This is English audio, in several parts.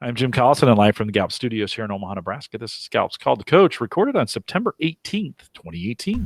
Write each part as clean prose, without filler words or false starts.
I'm Jim Collison and live from the Gallup studios here in Omaha, Nebraska. This is Gallup's Called the Coach, recorded on September 18th, 2018.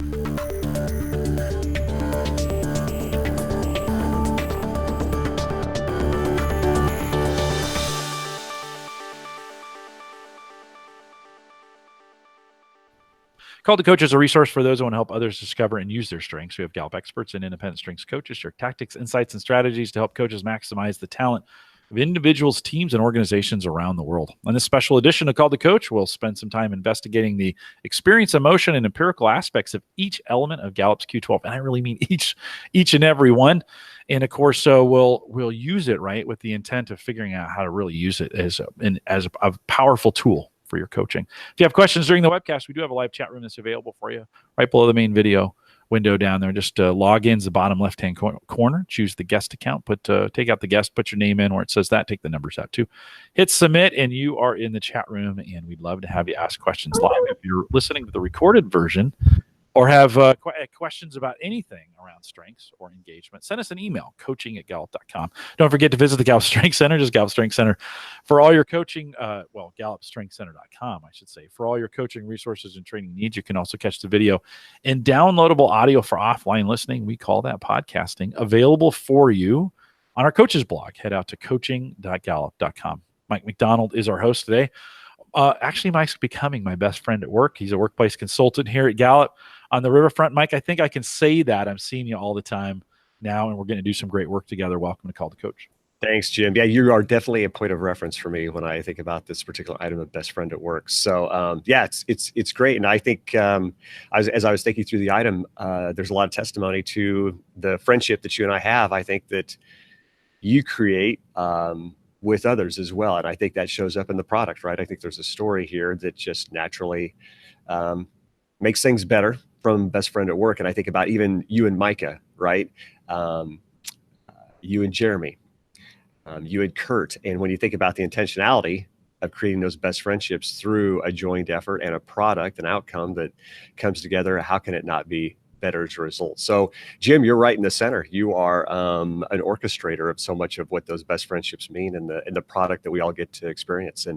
Called the Coach is a resource for those who want to help others discover and use their strengths. We have Gallup experts and independent strengths coaches share tactics, insights, and strategies to help coaches maximize the talent of individuals, teams, and organizations around the world. On this special edition of Called the Coach, we'll spend some time investigating the experience, emotion, and empirical aspects of each element of Gallup's Q12, and I really mean each and every one. And of course, we'll use it right with the intent of figuring out how to really use it as a powerful tool for your coaching. If you have questions during the webcast, we do have a live chat room that's available for you right below the main video window down there. Just log in to the bottom left-hand corner, choose the guest account, take out the guest, put your name in where it says that, take the numbers out too. Hit submit, and you are in the chat room, and we'd love to have you ask questions live. If you're listening to the recorded version or have questions about anything around strengths or engagement, send us an email, coaching@gallup.com. Don't forget to visit the Gallup Strength Center, just Gallup Strength Center, for all your coaching, GallupStrengthCenter.com, I should say, for all your coaching resources and training needs. You can also catch the video and downloadable audio for offline listening. We call that podcasting, available for you on our coaches blog. Head out to coaching.gallup.com. Mike McDonald is our host today. Actually, Mike's becoming my best friend at work. He's a workplace consultant here at Gallup on the riverfront. Mike, I think I can say that. I'm seeing you all the time now, and we're going to do some great work together. Welcome to Call the Coach. Thanks, Jim. Yeah, you are definitely a point of reference for me when I think about this particular item of best friend at work. So, it's great. And I think as I was thinking through the item, there's a lot of testimony to the friendship that you and I have. I think that you create with others as well. And I think that shows up in the product, right? I think there's a story here that just naturally makes things better from best friend at work. And I think about even you and Micah, right? You and Jeremy, you and Kurt. And when you think about the intentionality of creating those best friendships through a joint effort and a product, an outcome that comes together, how can it not be better as a result? So, Jim, you're right in the center. You are an orchestrator of so much of what those best friendships mean in the product that we all get to experience.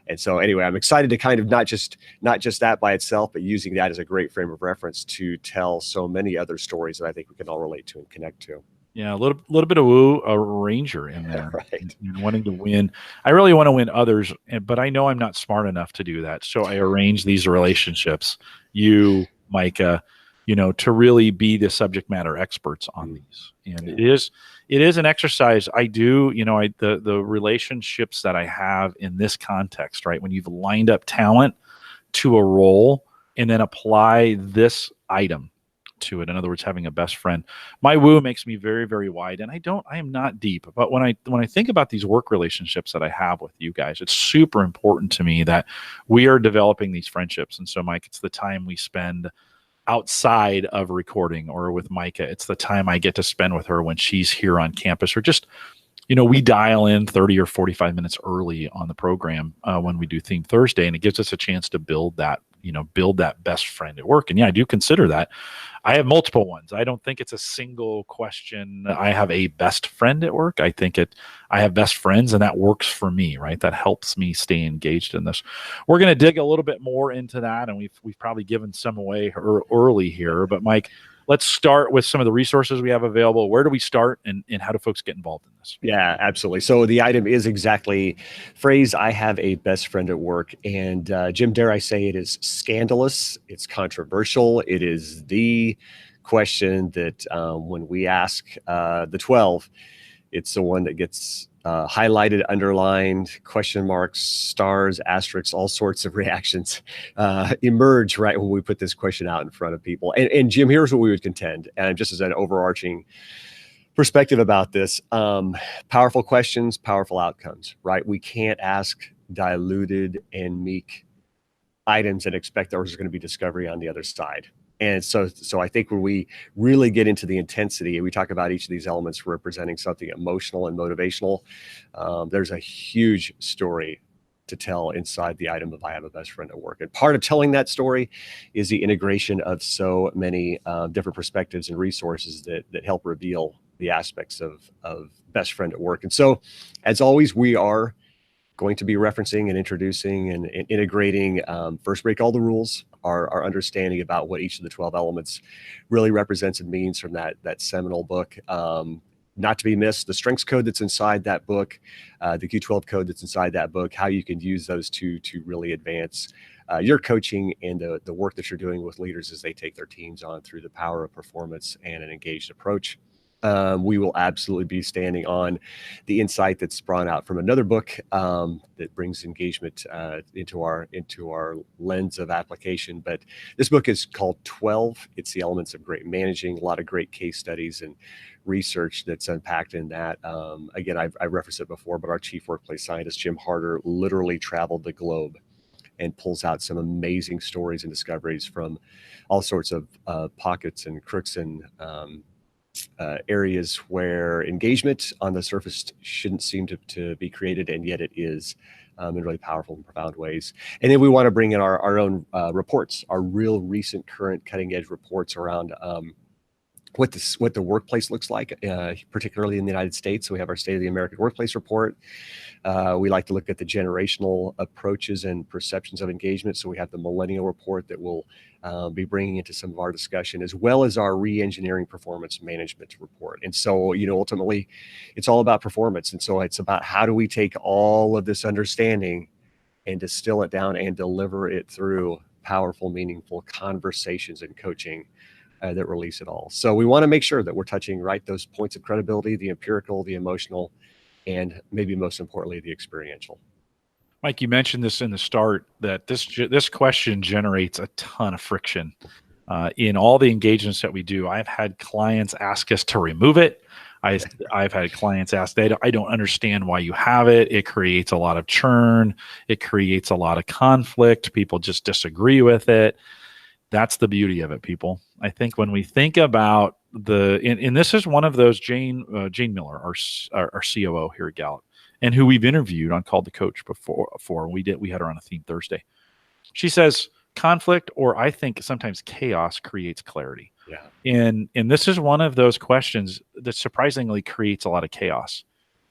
And so anyway, I'm excited to kind of not just that by itself, but using that as a great frame of reference to tell so many other stories that I think we can all relate to and connect to. Yeah, a little bit of a ranger in there, right? And wanting to win. I really want to win others, but I know I'm not smart enough to do that. So I arrange these relationships, you, Micah, to really be the subject matter experts on these. And it is an exercise. I do, the relationships that I have in this context, right? When you've lined up talent to a role and then apply this item to it. In other words, having a best friend. My woo makes me very, very wide, and I am not deep. But when I think about these work relationships that I have with you guys, it's super important to me that we are developing these friendships. And so, Mike, it's the time we spend outside of recording, or with Micah, it's the time I get to spend with her when she's here on campus, or just, we dial in 30 or 45 minutes early on the program when we do Theme Thursday, and it gives us a chance to build that best friend at work. And yeah, I do consider that. I have multiple ones. I don't think it's a single question. I have a best friend at work. I think I have best friends, and that works for me, right? That helps me stay engaged in this. We're going to dig a little bit more into that, and we've probably given some away early here. But Mike, let's start with some of the resources we have available. Where do we start, and how do folks get involved in this? Yeah, absolutely. So the item is exactly phrase, I have a best friend at work. And Jim, dare I say it is scandalous. It's controversial. It is the question that when we ask the 12, it's the one that gets highlighted, underlined, question marks, stars, asterisks, all sorts of reactions emerge right when we put this question out in front of people. And Jim, here's what we would contend, and just as an overarching perspective about this, powerful questions, powerful outcomes, right? We can't ask diluted and meek items and expect there's going to be discovery on the other side. And so I think when we really get into the intensity and we talk about each of these elements representing something emotional and motivational, there's a huge story to tell inside the item of I have a best friend at work. And part of telling that story is the integration of so many different perspectives and resources that help reveal the aspects of best friend at work. And so, as always, we are going to be referencing and introducing and integrating. First, break all the rules, our understanding about what each of the 12 elements really represents and means from that seminal book. Not to be missed, the strengths code that's inside that book, the Q12 code that's inside that book, how you can use those to really advance your coaching and the work that you're doing with leaders as they take their teams on through the power of performance and an engaged approach. We will absolutely be standing on the insight that's brought out from another book that brings engagement into our lens of application. But this book is called 12. It's the elements of great managing, a lot of great case studies and research that's unpacked in that. Again, I referenced it before, but our chief workplace scientist, Jim Harder, literally traveled the globe and pulls out some amazing stories and discoveries from all sorts of pockets and crooks and areas where engagement on the surface shouldn't seem to be created, and yet it is in really powerful and profound ways. And then we want to bring in our own reports, our real recent, current, cutting-edge reports around what the workplace looks like, particularly in the United States. So we have our State of the American Workplace report. We like to look at the generational approaches and perceptions of engagement. So we have the Millennial report that we'll be bringing into some of our discussion, as well as our re-engineering performance management report. And so, ultimately, it's all about performance. And so it's about how do we take all of this understanding and distill it down and deliver it through powerful, meaningful conversations and coaching that release it all. So we want to make sure that we're touching those points of credibility, the empirical, the emotional, and maybe most importantly, the experiential. Mike, you mentioned this in the start that this question generates a ton of friction in all the engagements that we do. I've had clients ask us to remove it. I've had clients ask, I don't understand why you have it. It creates a lot of churn. It creates a lot of conflict. People just disagree with it. That's the beauty of it, people. I think when we think about and this is one of those, Jane Miller, our COO here at Gallup, and who we've interviewed on Called the Coach before. We had her on a theme Thursday. She says conflict, or I think sometimes chaos, creates clarity. Yeah. And this is one of those questions that surprisingly creates a lot of chaos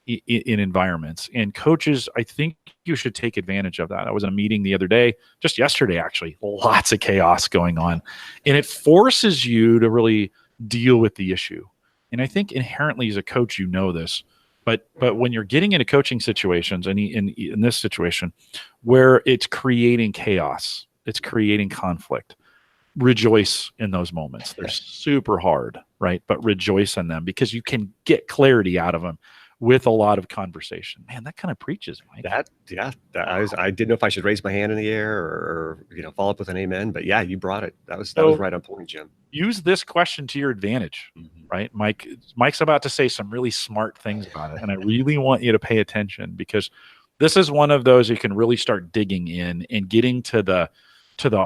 in environments. And coaches, I think you should take advantage of that. I was in a meeting the other day, just yesterday, actually, lots of chaos going on. And it forces you to really deal with the issue. And I think inherently as a coach, this, but when you're getting into coaching situations, and in this situation where it's creating chaos, it's creating conflict, rejoice in those moments. They're super hard, right? But rejoice in them because you can get clarity out of them with a lot of conversation. Man, that kind of preaches, Mike. I didn't know if I should raise my hand in the air or follow up with an amen, but yeah, you brought it. That was right on point, Jim. Use this question to your advantage, right? Mike's about to say some really smart things about it, and I really want you to pay attention because this is one of those you can really start digging in and getting to the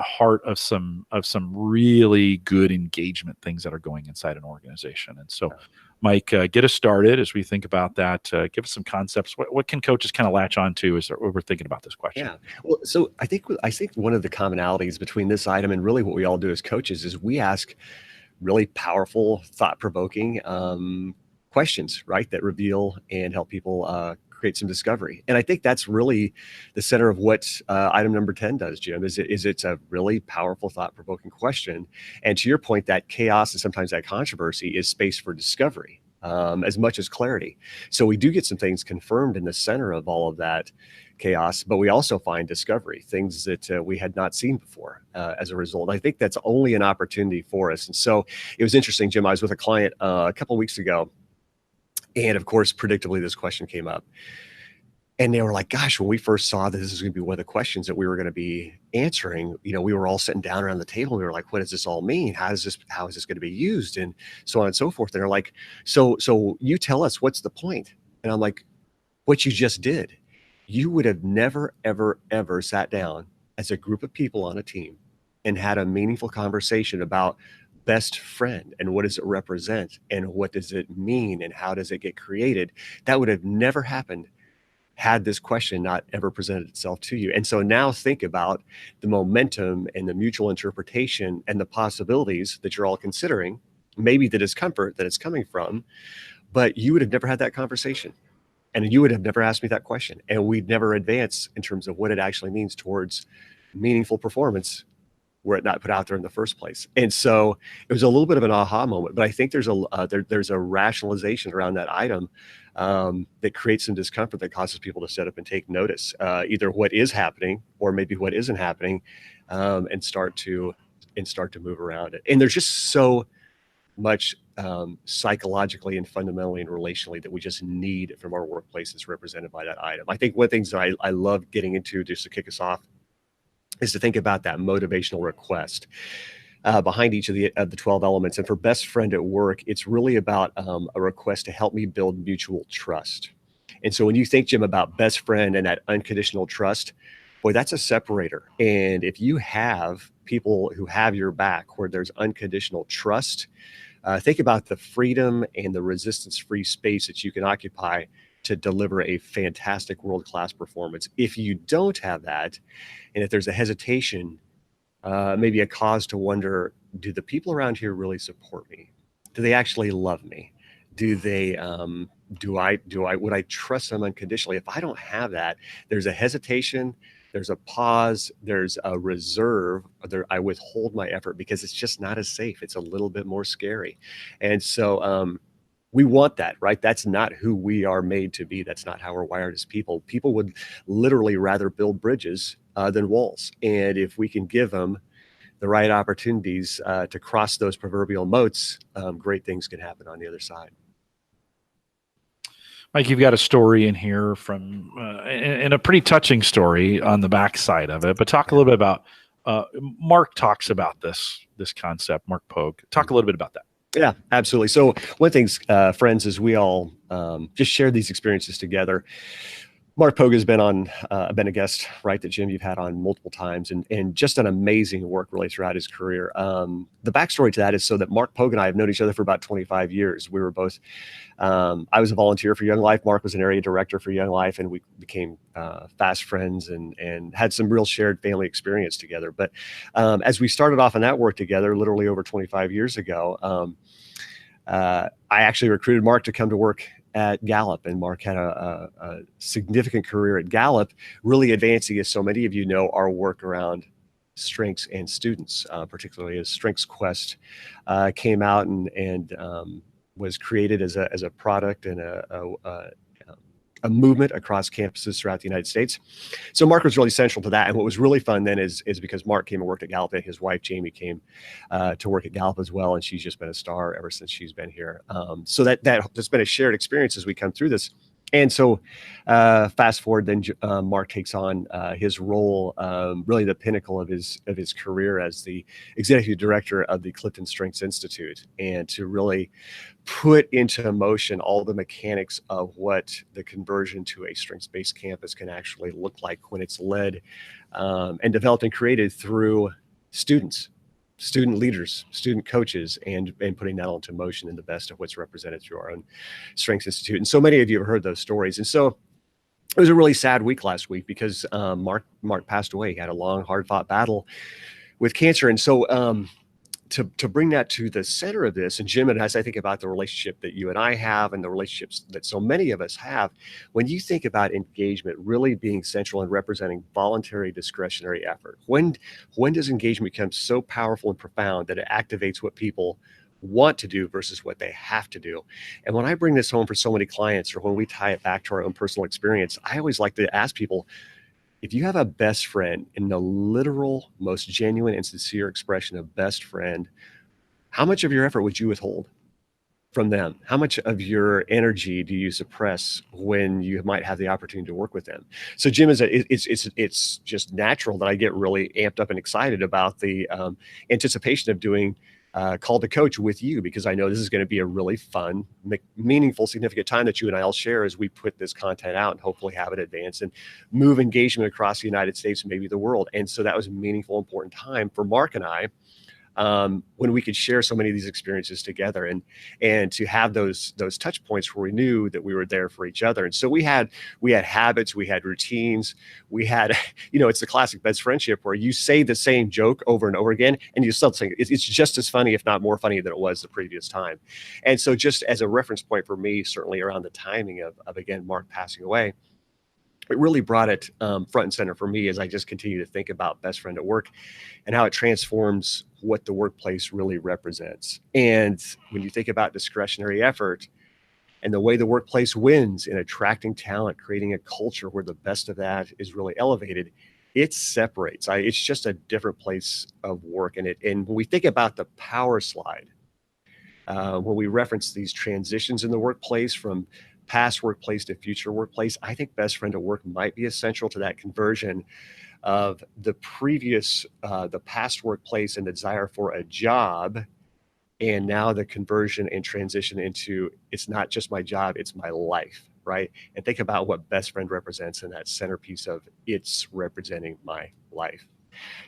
heart of some really good engagement things that are going inside an organization. And so, Mike, get us started as we think about that. Give us some concepts. What can coaches kind of latch on to as we're thinking about this question? Yeah. Well, so I think one of the commonalities between this item and really what we all do as coaches is we ask really powerful, thought-provoking questions, right, that reveal and help people create some discovery. And I think that's really the center of what item number 10 does, Jim, is it's a really powerful, thought-provoking question. And to your point, that chaos and sometimes that controversy is space for discovery as much as clarity. So we do get some things confirmed in the center of all of that chaos, but we also find discovery, things that we had not seen before as a result. I think that's only an opportunity for us. And so it was interesting, Jim, I was with a client a couple of weeks ago, and of course, predictably, this question came up. And they were like, gosh, when we first saw that this is going to be one of the questions that we were going to be answering, we were all sitting down around the table. And we were like, what does this all mean? How is this going to be used? And so on and so forth. And they're like, so you tell us, what's the point? And I'm like, what you just did. You would have never, ever, ever sat down as a group of people on a team and had a meaningful conversation about best friend and what does it represent and what does it mean and how does it get created. That would have never happened had this question not ever presented itself to you. And so now think about the momentum and the mutual interpretation and the possibilities that you're all considering, maybe the discomfort that it's coming from, but you would have never had that conversation. And you would have never asked me that question. And we'd never advance in terms of what it actually means towards meaningful performance were it not put out there in the first place. And so it was a little bit of an aha moment, but I think there's a rationalization around that item that creates some discomfort that causes people to set up and take notice, either what is happening or maybe what isn't happening, and start to move around it. And there's just so much psychologically and fundamentally and relationally that we just need from our workplaces represented by that item. I think one of the things that I love getting into, just to kick us off, is to think about that motivational request behind each of the 12 elements. And for best friend at work, it's really about a request to help me build mutual trust. And so when you think, Jim, about best friend and that unconditional trust, boy, that's a separator. And if you have people who have your back where there's unconditional trust, think about the freedom and the resistance-free space that you can occupy to deliver a fantastic world-class performance. If you don't have that, and if there's a hesitation, maybe a cause to wonder, do the people around here really support me? Do they actually love me? Do they, would I trust them unconditionally? If I don't have that, there's a hesitation, there's a pause, there's a reserve, I withhold my effort because it's just not as safe. It's a little bit more scary. And so, we want that, right? That's not who we are made to be. That's not how we're wired as people. People would literally rather build bridges than walls. And if we can give them the right opportunities to cross those proverbial moats, great things can happen on the other side. Mike, you've got a story in here from, and a pretty touching story on the backside of it, but talk a little bit about, Mark talks about this concept, Mark Polk. Talk a little bit about that. Yeah, absolutely. So one of the things, friends, is we all just share these experiences together. Mark Polk has been a guest, right, that Jim, you've had on multiple times, and just an amazing work really throughout his career. The backstory to that is so that Mark Polk and I have known each other for about 25 years. We were both, I was a volunteer for Young Life. Mark was an area director for Young Life, and we became fast friends and had some real shared family experience together. But as we started off in that work together, literally over 25 years ago, I actually recruited Mark to come to work at Gallup, and Mark had a significant career at Gallup, really advancing, as so many of you know, our work around strengths and students, particularly as Strengths Quest came out and was created as a product and a movement across campuses throughout the United States. So Mark was really central to that. And what was really fun then is because Mark came and worked at Gallup, and his wife, Jamie, came to work at Gallup as well. And she's just been a star ever since she's been here. So that's been a shared experience as we come through this. And so fast forward, then Mark takes on his role, really the pinnacle of his career as the executive director of the CliftonStrengths Institute, and to really put into motion all the mechanics of what the conversion to a strengths-based campus can actually look like when it's led and developed and created through students, student leaders, student coaches, and putting that all into motion in the best of what's represented through our own Strengths Institute. And so many of you have heard those stories. And so it was a really sad week last week because Mark passed away. He had a long, hard-fought battle with cancer. And so to bring that to the center of this, and Jim, and as I think about the relationship that you and I have and the relationships that so many of us have, when you think about engagement really being central and representing voluntary discretionary effort, when does engagement become so powerful and profound that it activates what people want to do versus what they have to do? And when I bring this home for so many clients, or when we tie it back to our own personal experience, I always like to ask people, if you have a best friend, in the literal, most genuine and sincere expression of best friend, how much of your effort would you withhold from them? How much of your energy do you suppress when you might have the opportunity to work with them? So Jim, it's just natural that I get really amped up and excited about the anticipation of doing Called to Coach with you, because I know this is going to be a really fun, meaningful, significant time that you and I will share as we put this content out and hopefully have it advance and move engagement across the United States and maybe the world. And so that was a meaningful, important time for Mark and I when we could share so many of these experiences together, and to have those touch points where we knew that we were there for each other. And so we had habits, we had routines, we had, it's the classic best friendship where you say the same joke over and over again, and you still think it's just as funny, if not more funny than it was the previous time. And so just as a reference point for me, certainly around the timing of again, Mark passing away, it really brought it front and center for me as I just continue to think about best friend at work and how it transforms what the workplace really represents. And when you think about discretionary effort and the way the workplace wins in attracting talent, creating a culture where the best of that is really elevated, it separates. It's just a different place of work. And when we think about the power slide, when we reference these transitions in the workplace from past workplace to future workplace, I think best friend at work might be essential to that conversion of the past workplace and the desire for a job, and now the conversion and transition into, it's not just my job, it's my life, right? And think about what best friend represents in that centerpiece of it's representing my life.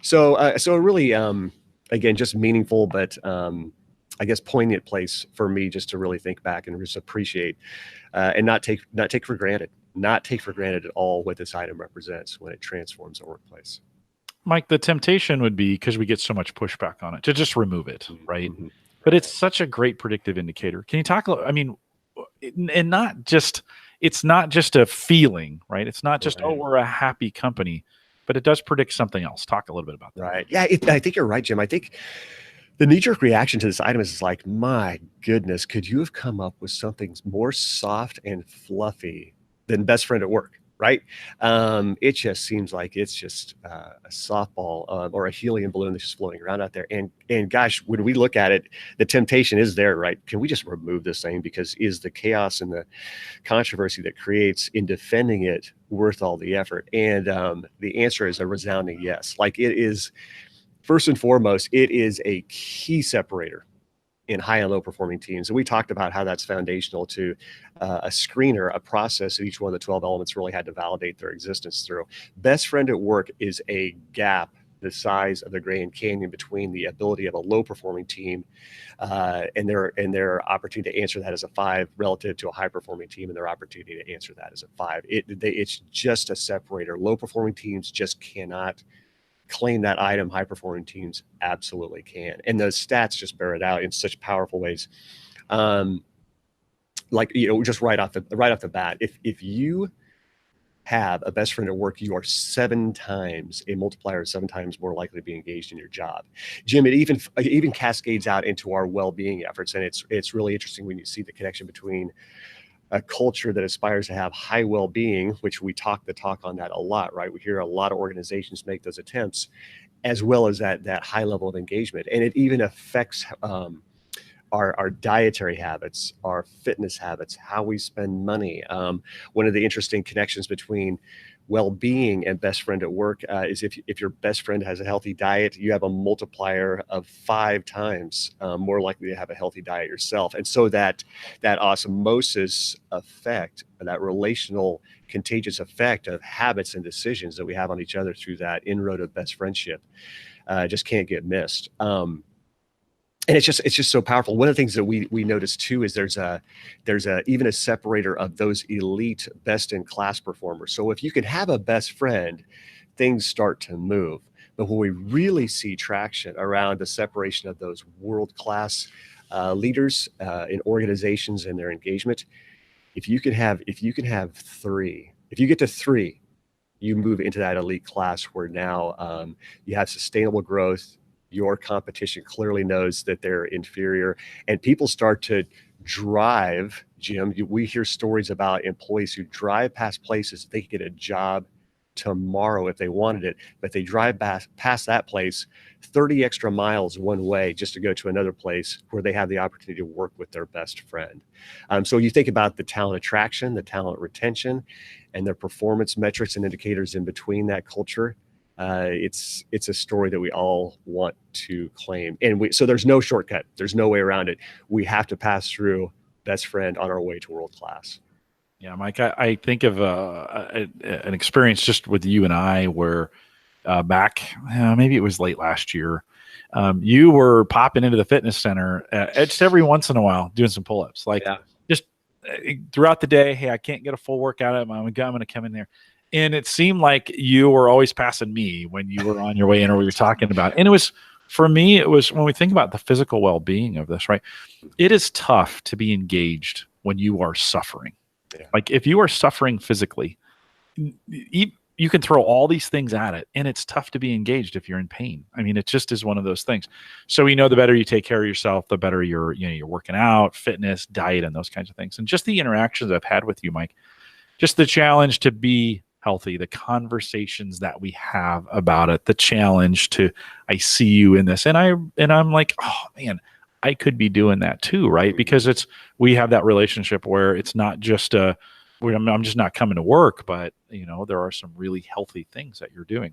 So really, again, just meaningful, but I guess poignant place for me just to really think back and just appreciate and not take for granted at all what this item represents when it transforms our workplace. Mike, the temptation would be, because we get so much pushback on it, to just remove it, right? Mm-hmm. But it's such a great predictive indicator. Can you talk? And not just, it's not just a feeling, right? It's not just, Right. we're a happy company, but it does predict something else. Talk a little bit about that. Right. Yeah, I think you're right, Jim. I think the knee-jerk reaction to this item is like, my goodness, could you have come up with something more soft and fluffy than best friend at work, right? It just seems like it's just a softball or a helium balloon that's just floating around out there. And gosh, when we look at it, the temptation is there, right? Can we just remove this thing? Because is the chaos and the controversy that creates in defending it worth all the effort? And the answer is a resounding yes. Like, it is. First and foremost, it is a key separator in high and low performing teams. And we talked about how that's foundational to a screener, a process that each one of the 12 elements really had to validate their existence through. Best friend at work is a gap the size of the Grand Canyon between the ability of a low performing team and their opportunity to answer that as a 5 relative to a high performing team and their opportunity to answer that as a 5. It's just a separator. Low performing teams just cannot claim that item. High performing teams absolutely can, and those stats just bear it out in such powerful ways. Just right off the bat, if you have a best friend at work, you are 7 times a multiplier, 7 times more likely to be engaged in your job. Jim, it even cascades out into our well-being efforts, and it's really interesting when you see the connection between a culture that aspires to have high well-being, which we talk the talk on that a lot, right? We hear a lot of organizations make those attempts, as well as that high level of engagement. And it even affects our dietary habits, our fitness habits, how we spend money. One of the interesting connections between well-being and best friend at work is if your best friend has a healthy diet, you have a multiplier of 5 times more likely to have a healthy diet yourself. And so that osmosis effect, that relational contagious effect of habits and decisions that we have on each other through that inroad of best friendship just can't get missed. And it's just so powerful. One of the things that we noticed too is there's even a separator of those elite best in class performers. So if you can have a best friend, things start to move. But when we really see traction around the separation of those world class leaders in organizations and their engagement, if you can have 3, if you get to 3, you move into that elite class where now you have sustainable growth. Your competition clearly knows that they're inferior, and people start to drive. Jim, we hear stories about employees who drive past places they could get a job tomorrow if they wanted it, but they drive past that place 30 extra miles one way just to go to another place where they have the opportunity to work with their best friend. So you think about the talent attraction, the talent retention, and their performance metrics and indicators in between that culture. It's a story that we all want to claim. And so there's no shortcut. There's no way around it. We have to pass through best friend on our way to world class. Yeah, Mike, I think of an experience just with you and I where back, maybe it was late last year, You were popping into the fitness center just every once in a while doing some pull-ups, like just throughout the day. Hey, I can't get a full workout out. I'm going to come in there. And it seemed like you were always passing me when you were on your way in or we were talking about it. And it was, for me, it was when we think about the physical well-being of this, right? It is tough to be engaged when you are suffering. Yeah. Like if you are suffering physically, you can throw all these things at it, and it's tough to be engaged if you're in pain. I mean, it just is one of those things. So we know the better you take care of yourself, the better you're working out, fitness, diet, and those kinds of things. And just the interactions I've had with you, Mike, just the challenge to be healthy, the conversations that we have about it, the challenge to, I see you in this, and I'm like, oh man, I could be doing that too, right? Because we have that relationship where it's not just I'm just not coming to work, but there are some really healthy things that you're doing.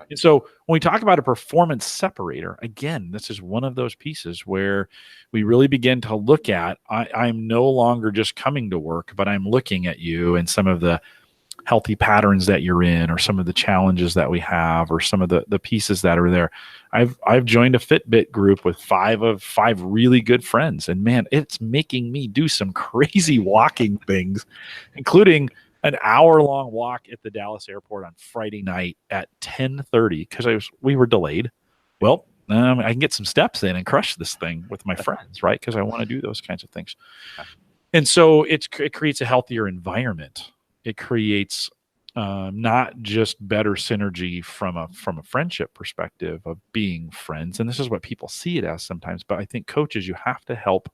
And so when we talk about a performance separator, again, this is one of those pieces where we really begin to look at, I'm no longer just coming to work, but I'm looking at you and some of the healthy patterns that you're in, or some of the challenges that we have, or some of the pieces that are there. I've joined a Fitbit group with five really good friends, and man, it's making me do some crazy walking things, including an hour-long walk at the Dallas airport on Friday night at 10:30 because we were delayed. Well, I can get some steps in and crush this thing with my friends, right? Because I want to do those kinds of things. And so it creates a healthier environment. It creates not just better synergy from a friendship perspective of being friends. And this is what people see it as sometimes. But I think coaches, you have to help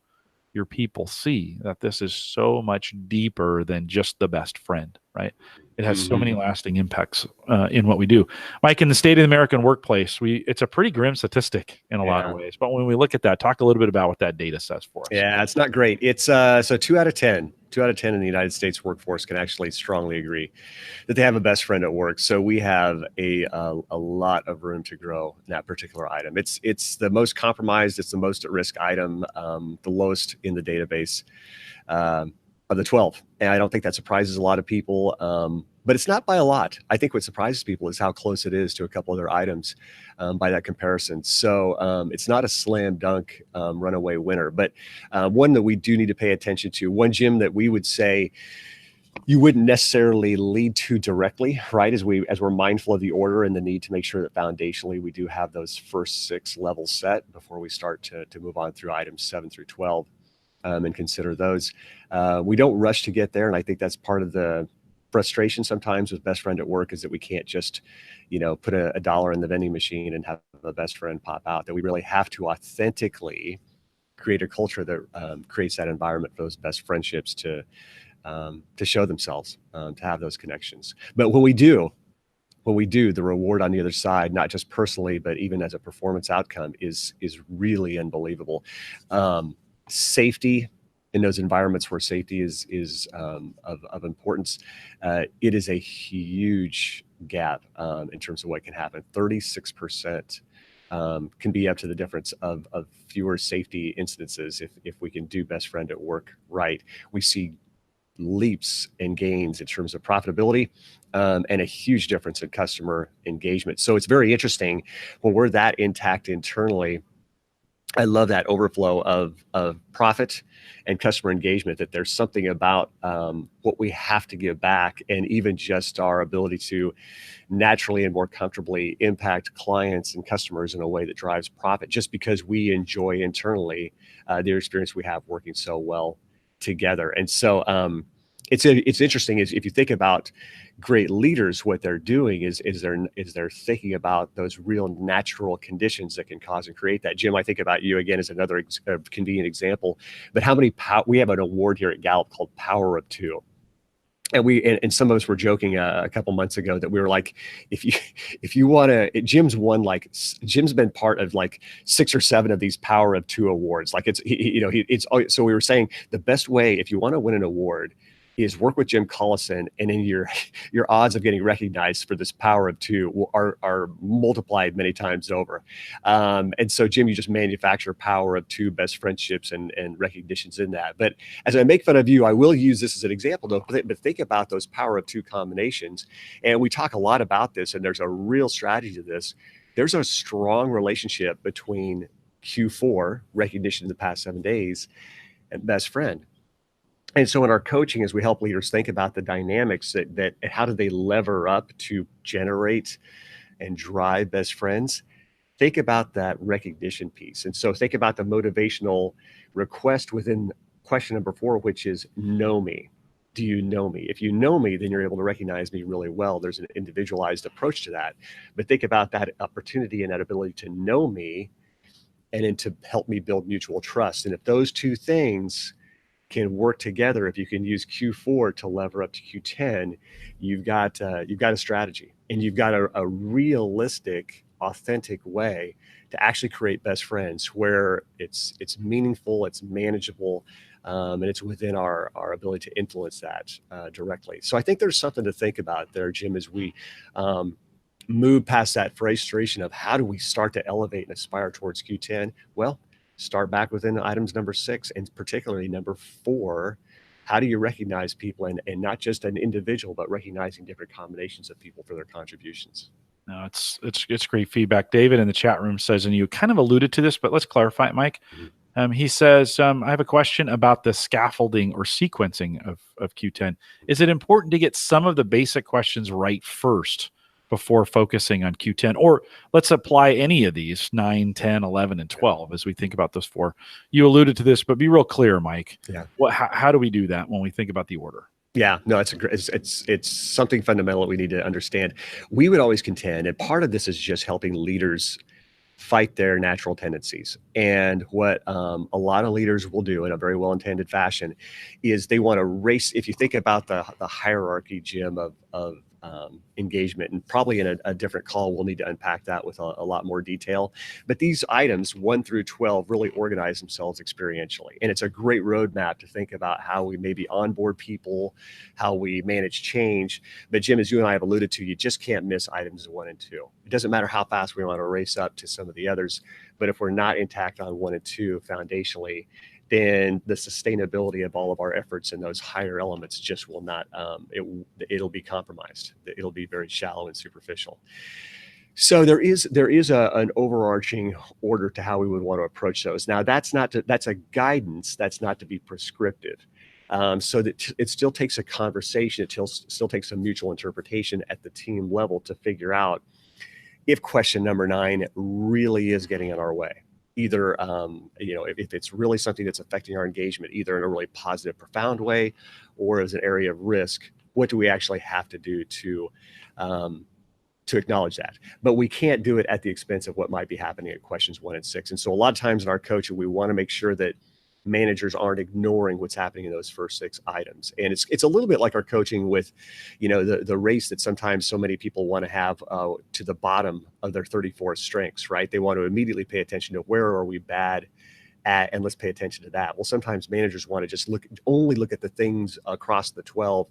your people see that this is so much deeper than just the best friend, right? It has so many lasting impacts in what we do. Mike, in the state of the American workplace, it's a pretty grim statistic in a lot of ways. But when we look at that, talk a little bit about what that data says for us. Yeah, it's not great. It's so 2 out of 10 in the United States workforce can actually strongly agree that they have a best friend at work. So we have a lot of room to grow in that particular item. It's the most compromised. It's the most at risk item, the lowest in the database of the 12. And I don't think that surprises a lot of people. But it's not by a lot. I think what surprises people is how close it is to a couple other items by that comparison. So it's not a slam dunk runaway winner, but one that we do need to pay attention to. One, Jim, that we would say you wouldn't necessarily lead to directly, right? As we're mindful of the order and the need to make sure that foundationally we do have those first 6 levels set before we start to move on through items 7 through 12 and consider those. We don't rush to get there, and I think that's part of the frustration sometimes with best friend at work is that we can't just, put a dollar in the vending machine and have a best friend pop out. That we really have to authentically create a culture that creates that environment for those best friendships to show themselves, to have those connections. But when we do, the reward on the other side, not just personally, but even as a performance outcome, is really unbelievable. Safety. In those environments where safety is of importance, it is a huge gap in terms of what can happen. 36% can be up to the difference of fewer safety incidences if we can do best friend at work right. We see leaps and gains in terms of profitability and a huge difference in customer engagement. So it's very interesting when we're that intact internally. I love that overflow of profit and customer engagement, that there's something about what we have to give back, and even just our ability to naturally and more comfortably impact clients and customers in a way that drives profit, just because we enjoy internally the experience we have working so well together. And so it's interesting is if you think about great leaders, what they're doing is they're thinking about those real natural conditions that can cause and create that. Jim, I think about you again as another convenient example, but we have an award here at Gallup called Power of Two. And some of us were joking a couple months ago that we were like, if you want to, Jim's been part of like 6 or 7 of these Power of Two awards. Like so we were saying the best way, if you want to win an award, is work with Jim Collison, and then your odds of getting recognized for this Power of Two are multiplied many times over. And so, Jim, you just manufacture Power of Two best friendships and recognitions in that. But as I make fun of you, I will use this as an example, though. But think about those Power of Two combinations, and we talk a lot about this, and there's a real strategy to this, there's a strong relationship between Q4, recognition in the past 7 days, and best friend. And so in our coaching, as we help leaders think about the dynamics that how do they lever up to generate and drive best friends, think about that recognition piece. And so think about the motivational request within question number 4, which is know me. Do you know me? If you know me, then you're able to recognize me really well. There's an individualized approach to that. But think about that opportunity and that ability to know me and then to help me build mutual trust. And if those two things can work together, if you can use Q4 to lever up to Q10, you've got a strategy, and you've got a realistic, authentic way to actually create best friends where it's meaningful, it's manageable, and it's within our ability to influence that directly. So I think there's something to think about there, Jim, as we move past that frustration of how do we start to elevate and aspire towards Q10. Well, start back within items number 6, and particularly number 4. How do you recognize people, and not just an individual, but recognizing different combinations of people for their contributions? No, it's great feedback. David in the chat room says, and you kind of alluded to this, but let's clarify it, Mike. He says, I have a question about the scaffolding or sequencing of Q10. Is it important to get some of the basic questions right first before focusing on Q10? Or let's apply any of these 9, 10, 11, and 12 as we think about those 4. You alluded to this, but be real clear, Mike. Yeah. How do we do that when we think about the order? Yeah, no, it's something fundamental that we need to understand. We would always contend, and part of this is just helping leaders fight their natural tendencies. And what a lot of leaders will do in a very well-intended fashion is they want to race. If you think about the hierarchy, Jim, of engagement, and probably in a different call, we'll need to unpack that with a lot more detail. But these items 1 through 12 really organize themselves experientially. And it's a great roadmap to think about how we maybe onboard people, how we manage change. But Jim, as you and I have alluded to, you just can't miss items 1 and 2. It doesn't matter how fast we want to race up to some of the others, but if we're not intact on 1 and 2 foundationally, then the sustainability of all of our efforts in those higher elements just will not, it'll be compromised. It'll be very shallow and superficial. So there is an overarching order to how we would want to approach those. Now that's a guidance. That's not to be prescriptive. So that it still takes a conversation. It still takes a mutual interpretation at the team level to figure out if question number 9 really is getting in our way. Either, if it's really something that's affecting our engagement, either in a really positive, profound way, or as an area of risk, what do we actually have to do to acknowledge that? But we can't do it at the expense of what might be happening at questions 1 and 6. And so a lot of times in our coaching, we want to make sure that managers aren't ignoring what's happening in those first 6 items. And it's a little bit like our coaching with, the race that sometimes so many people want to have to the bottom of their 34 strengths, right? They want to immediately pay attention to where are we bad at, and let's pay attention to that. Well, sometimes managers want to just only look at the things across the 12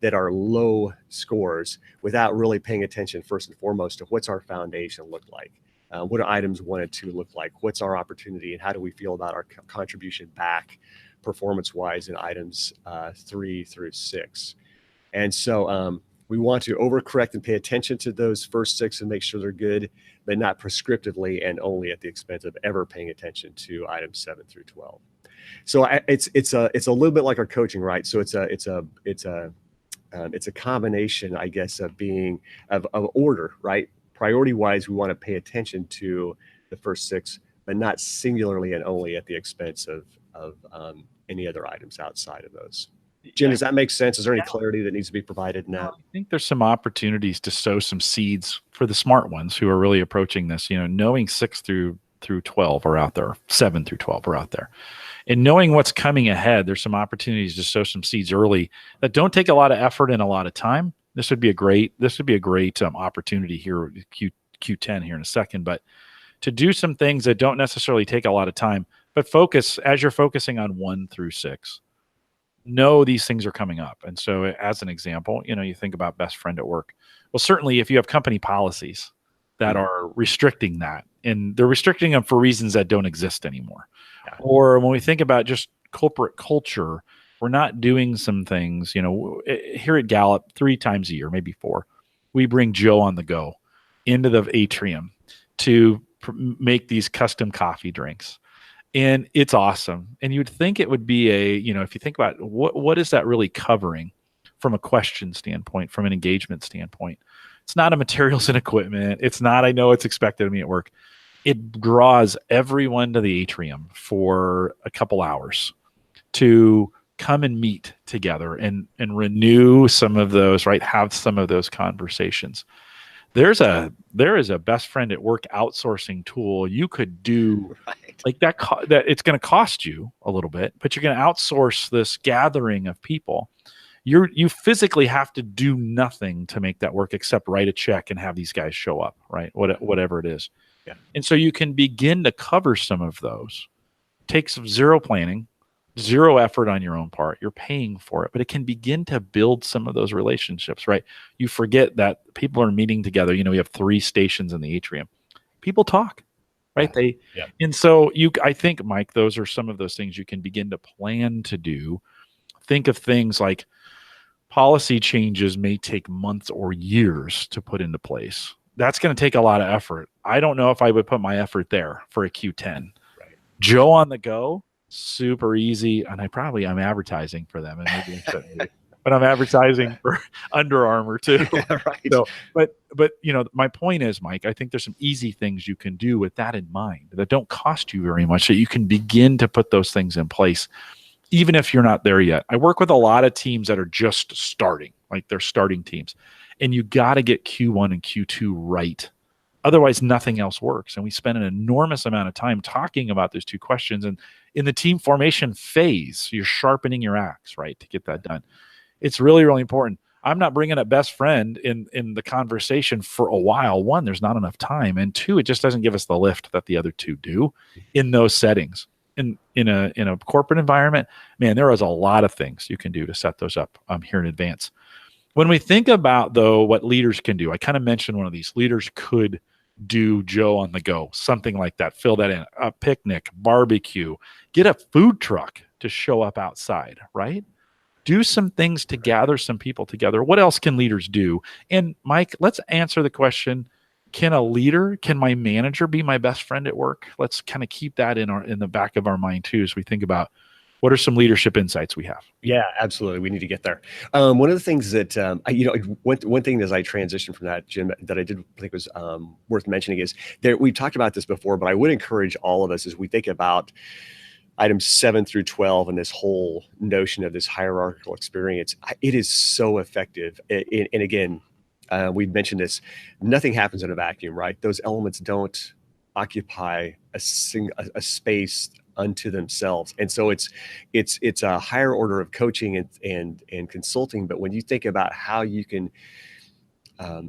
that are low scores without really paying attention first and foremost to what's our foundation look like. What do items 1 and 2 look like? What's our opportunity, and how do we feel about our contribution back performance-wise in items 3 through 6? And so we want to overcorrect and pay attention to those first 6 and make sure they're good, but not prescriptively and only at the expense of ever paying attention to items 7 through 12. So it's a little bit like our coaching, right? So it's a combination, I guess, of order, right? Priority-wise, we want to pay attention to the first 6, but not singularly and only at the expense of any other items outside of those. Jim, does that make sense? Is there any clarity that needs to be provided in that? I think there's some opportunities to sow some seeds for the smart ones who are really approaching this. Knowing 6 through 12 are out there, 7 through 12 are out there. And knowing what's coming ahead, there's some opportunities to sow some seeds early that don't take a lot of effort and a lot of time. This would be a great opportunity here with Q10 here in a second, but to do some things that don't necessarily take a lot of time, but focus as you're focusing on 1 through 6. Know these things are coming up. And so as an example, you think about best friend at work. Well, certainly if you have company policies that are restricting that, and they're restricting them for reasons that don't exist anymore. Yeah. Or when we think about just corporate culture, we're not doing some things, here at Gallup 3 times a year, maybe 4, we bring Joe on the go into the atrium to make these custom coffee drinks. And it's awesome. And you'd think it would be if you think about what is that really covering from a question standpoint, from an engagement standpoint, it's not a materials and equipment. It's not, I know it's expected of me at work. It draws everyone to the atrium for a couple hours to come and meet together and renew some of those, right? Have some of those conversations. There is a best friend at work outsourcing tool you could do like that. That it's going to cost you a little bit, but you're going to outsource this gathering of people. You physically have to do nothing to make that work except write a check and have these guys show up, right? Whatever it is. Yeah. And so you can begin to cover some of those. Takes zero planning, zero effort on your own part. You're paying for it, but it can begin to build some of those relationships, right? You forget that people are meeting together. We have 3 stations in the atrium. People talk, right? And so I think, Mike, those are some of those things you can begin to plan to do. Think of things like policy changes may take months or years to put into place. That's going to take a lot of effort. I don't know if I would put my effort there for a Q10. Right. Joe on the go, super easy. And I'm advertising for them. And maybe I shouldn't, but I'm advertising for Under Armour too. Right. So, but my point is, Mike, I think there's some easy things you can do with that in mind that don't cost you very much, so you can begin to put those things in place, even if you're not there yet. I work with a lot of teams that are just starting, like they're starting teams, and you got to get Q1 and Q2 right. Otherwise, nothing else works. And we spend an enormous amount of time talking about those 2 questions. And in the team formation phase, you're sharpening your axe, right, to get that done. It's really, really important. I'm not bringing up best friend in the conversation for a while. 1, there's not enough time. And 2, it just doesn't give us the lift that the other 2 do in those settings. In a corporate environment, man, there is a lot of things you can do to set those up here in advance. When we think about, though, what leaders can do, I kind of mentioned one of these. Leaders could do Joe on the go, something like that. Fill that in. A picnic, barbecue, get a food truck to show up outside, right? Do some things to gather some people together. What else can leaders do? And Mike, let's answer the question, can my manager be my best friend at work? Let's kind of keep that in the back of our mind too, as we think about what are some leadership insights we have. Yeah, absolutely. We need to get there. One of the things that, one thing as I transitioned from that, Jim, that I did think was worth mentioning is that we've talked about this before, but I would encourage all of us as we think about items 7 through 12 and this whole notion of this hierarchical experience. It is so effective. And again, we've mentioned this, nothing happens in a vacuum, right? Those elements don't occupy a space unto themselves. And so it's a higher order of coaching and consulting. But when you think about how you can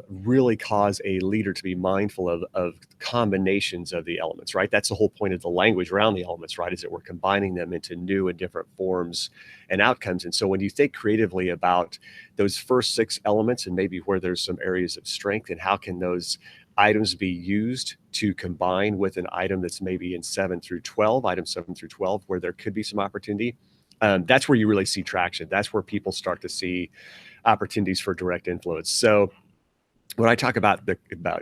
really cause a leader to be mindful of combinations of the elements, right? That's the whole point of the language around the elements, right? Is that we're combining them into new and different forms and outcomes. And so when you think creatively about those first 6 elements and maybe where there's some areas of strength and how can those items be used to combine with an item that's maybe in 7 through 12, item 7 through 12, where there could be some opportunity. That's where you really see traction. That's where people start to see opportunities for direct influence. So when I talk about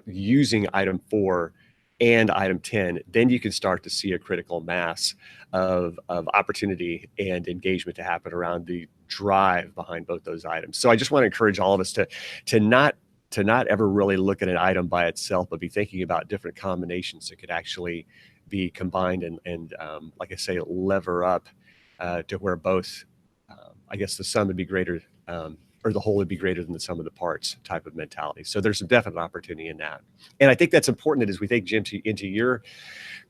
using item 4 and item 10, then you can start to see a critical mass of opportunity and engagement to happen around the drive behind both those items. So I just want to encourage all of us to not ever really look at an item by itself, but be thinking about different combinations that could actually be combined and like I say, lever up to where both, I guess the sum would be greater, or the whole would be greater than the sum of the parts type of mentality. So there's some definite opportunity in that. And I think that's important that as we think, Jim, into your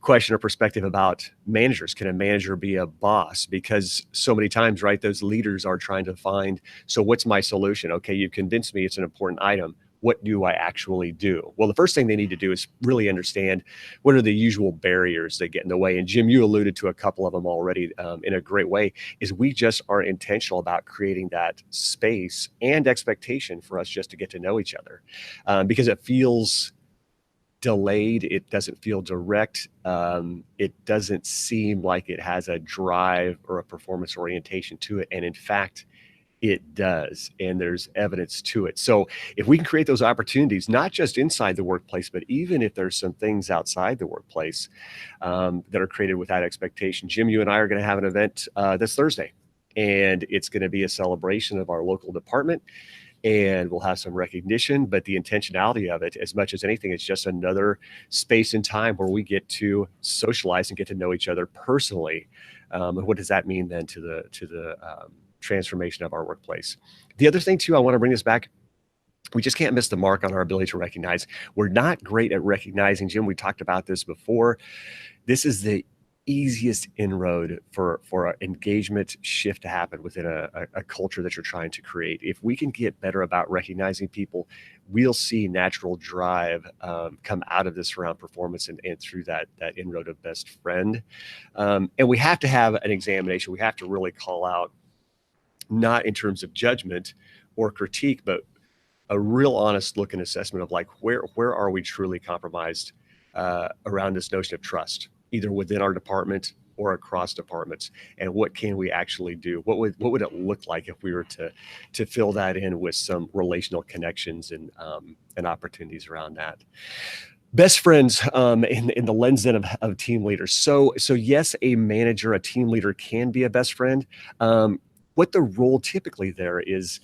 question or perspective about managers, can a manager be a boss? Because so many times, right, those leaders are trying to find, so what's my solution? Okay, you convinced me it's an important item. What do I actually do? Well, the first thing they need to do is really understand what are the usual barriers that get in the way. And Jim, you alluded to a couple of them already in a great way, is we just are intentional about creating that space and expectation for us just to get to know each other because it feels delayed. It doesn't feel direct. It doesn't seem like it has a drive or a performance orientation to it. And in fact, It does, and there's evidence to it. So if we can create those opportunities, not just inside the workplace, but even if there's some things outside the workplace that are created without expectation. Jim, you and I are going to have an event this Thursday, and it's going to be a celebration of our local department, and we'll have some recognition. But the intentionality of it, as much as anything, is just another space and time where we get to socialize and get to know each other personally. And what does that mean then to the transformation of our workplace? The other thing too, I want to bring this back. We just can't miss the mark on our ability to recognize. We're not great at recognizing, Jim. We talked about this before. This is the easiest inroad for an engagement shift to happen within a culture that you're trying to create. If we can get better about recognizing people, we'll see natural drive come out of this around performance and through that inroad of best friend. And we have to have an examination. We have to really call out, not in terms of judgment or critique, but a real honest look and assessment of like, where are we truly compromised around this notion of trust, either within our department or across departments, and what can we actually do? What would it look like if we were to fill that in with some relational connections and opportunities around that? Best friends in the lens then of team leaders. So yes, a manager, a team leader can be a best friend. What the role typically there is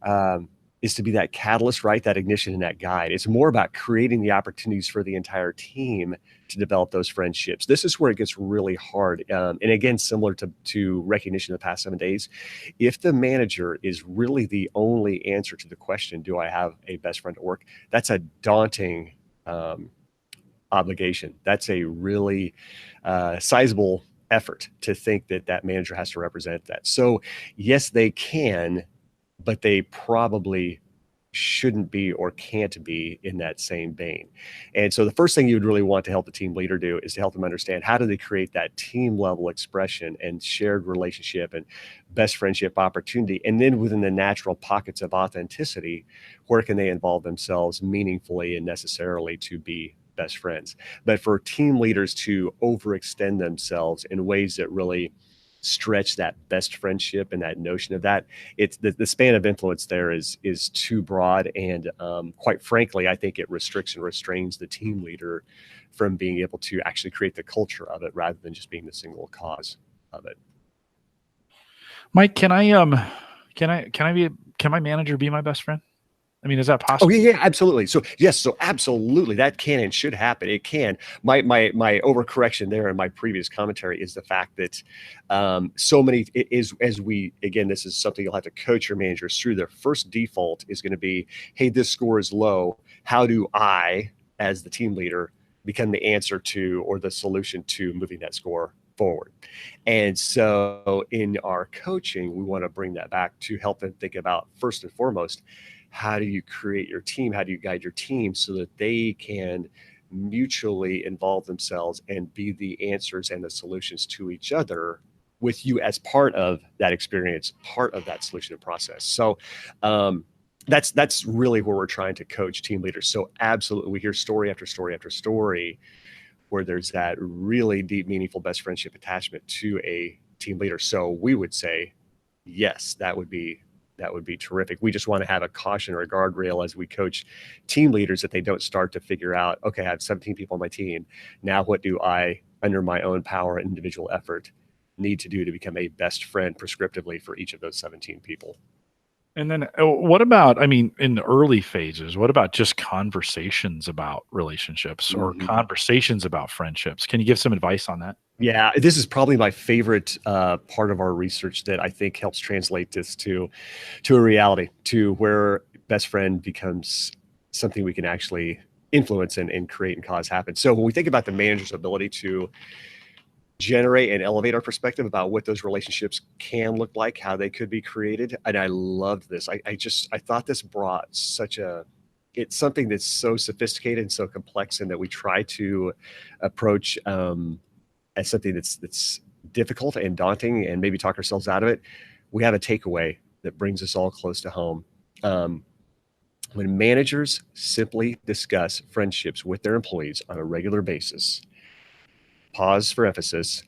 to be that catalyst, right? That ignition and that guide. It's more about creating the opportunities for the entire team to develop those friendships. This is where it gets really hard. And again, similar to recognition in the past 7 days, if the manager is really the only answer to the question, do I have a best friend at work? That's a daunting obligation. That's a really sizable effort to think that manager has to represent that. So yes, they can, but they probably shouldn't be or can't be in that same vein. And so the first thing you would really want to help the team leader do is to help them understand, how do they create that team level expression and shared relationship and best friendship opportunity? And then within the natural pockets of authenticity, where can they involve themselves meaningfully and necessarily to be best friends? But for team leaders to overextend themselves in ways that really stretch that best friendship and that notion of that, it's the span of influence there is too broad, and quite frankly, I think it restricts and restrains the team leader from being able to actually create the culture of it, rather than just being the single cause of it. Mike, can my manager be my best friend? I mean, is that possible? Oh yeah, absolutely. So yes, so absolutely, that can and should happen. It can. My overcorrection there in my previous commentary is the fact that so many as we, again, this is something you'll have to coach your managers through. Their first default is going to be, hey, this score is low. How do I, as the team leader, become the answer to or the solution to moving that score forward? And so in our coaching, we want to bring that back to help them think about, first and foremost, how do you create your team? How do you guide your team so that they can mutually involve themselves and be the answers and the solutions to each other, with you as part of that experience, part of that solution process? So that's really where we're trying to coach team leaders. So absolutely, we hear story after story after story where there's that really deep, meaningful best friendship attachment to a team leader. So we would say, yes, that would be terrific. We just want to have a caution or a guardrail as we coach team leaders, that they don't start to figure out, okay, I have 17 people on my team. Now what do I, under my own power and individual effort, need to do to become a best friend prescriptively for each of those 17 people? And then what about, I mean, in the early phases, what about just conversations about relationships or conversations about friendships? Can you give some advice on that? Yeah, this is probably my favorite part of our research that I think helps translate this to a reality, to where best friend becomes something we can actually influence and create and cause happen. So when we think about the manager's ability to generate and elevate our perspective about what those relationships can look like, how they could be created, and I loved this. I thought this brought it's something that's so sophisticated and so complex, and that we try to approach as something that's difficult and daunting and maybe talk ourselves out of it. We have a takeaway that brings us all close to home. When managers simply discuss friendships with their employees on a regular basis, pause for emphasis,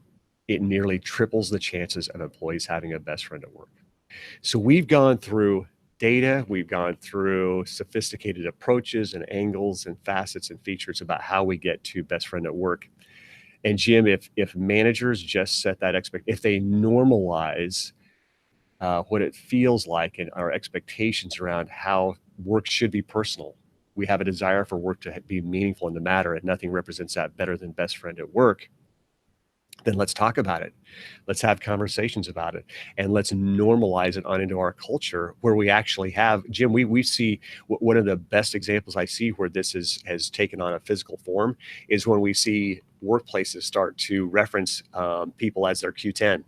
it nearly triples the chances of employees having a best friend at work. So we've gone through data, we've gone through sophisticated approaches and angles and facets and features about how we get to best friend at work. And Jim, if managers just set that if they normalize what it feels like and our expectations around how work should be personal, we have a desire for work to be meaningful and to matter, and nothing represents that better than best friend at work. Then let's talk about it. Let's have conversations about it, and let's normalize it on into our culture where we actually have, Jim, we see one of the best examples I see where this has taken on a physical form is when we see workplaces start to reference people as their Q10,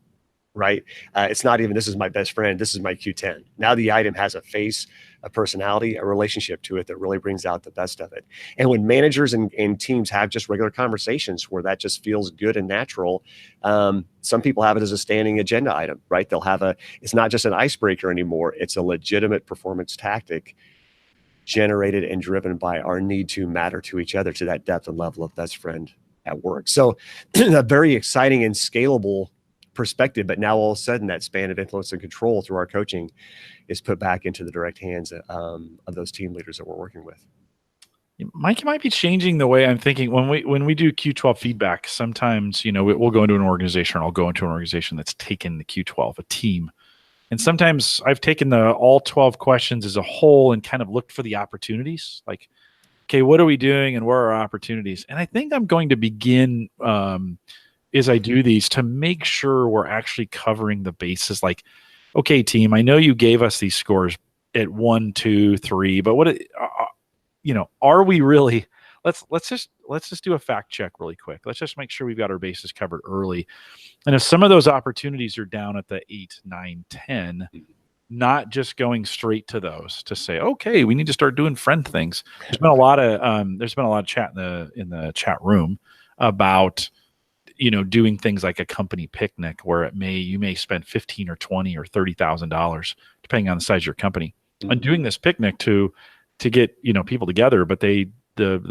right? It's not even, this is my best friend, this is my Q10. Now the item has a face, a personality, a relationship to it that really brings out the best of it. And when managers and teams have just regular conversations where that just feels good and natural, some people have it as a standing agenda item, right? They'll have it's not just an icebreaker anymore. It's a legitimate performance tactic generated and driven by our need to matter to each other to that depth and level of best friend at work. So a very exciting and scalable perspective, but now all of a sudden that span of influence and control through our coaching is put back into the direct hands of those team leaders that we're working with. Mike, you might be changing the way I'm thinking. When we do Q12 feedback, sometimes, we'll go into an organization, or I'll go into an organization that's taken the Q12, a team. And sometimes I've taken all 12 questions as a whole and kind of looked for the opportunities. Like, okay, what are we doing and where are our opportunities? And I think I'm going to begin as I do these to make sure we're actually covering the bases. Like, okay, team, I know you gave us these scores at 1, 2, 3, but are we really? Let's just do a fact check really quick. Let's just make sure we've got our bases covered early. And if some of those opportunities are down at the 8, 9, 10, not just going straight to those to say, okay, we need to start doing friend things. There's been a lot of chat in the chat room about doing things like a company picnic where you may spend $15 or $20 or $30,000 depending on the size of your company on doing this picnic to get people together, but the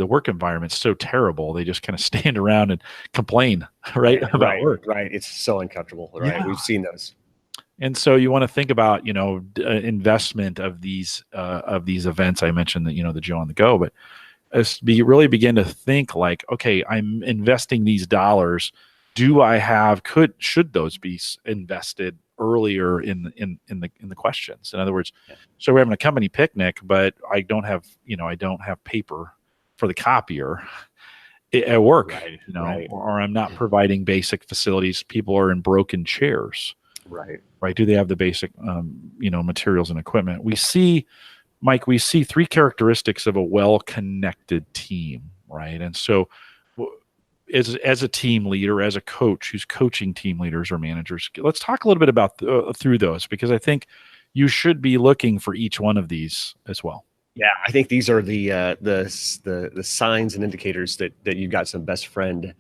work environment's so terrible they just kind of stand around and complain about work. Right, it's so uncomfortable, right? Yeah. We've seen those. And so you want to think about investment of these events. I mentioned that the Joe on the Go, but really begin to think like, okay, I'm investing these dollars. Should those be invested earlier in the questions? In other words, so we're having a company picnic, but I don't have paper for the copier at work, or I'm not providing basic facilities. People are in broken chairs, right? Do they have the basic materials and equipment? We see, Mike, 3 characteristics of a well-connected team, right? And so as a team leader, as a coach who's coaching team leaders or managers, let's talk a little bit about through those, because I think you should be looking for each one of these as well. Yeah, I think these are the signs and indicators that you've got some best friendship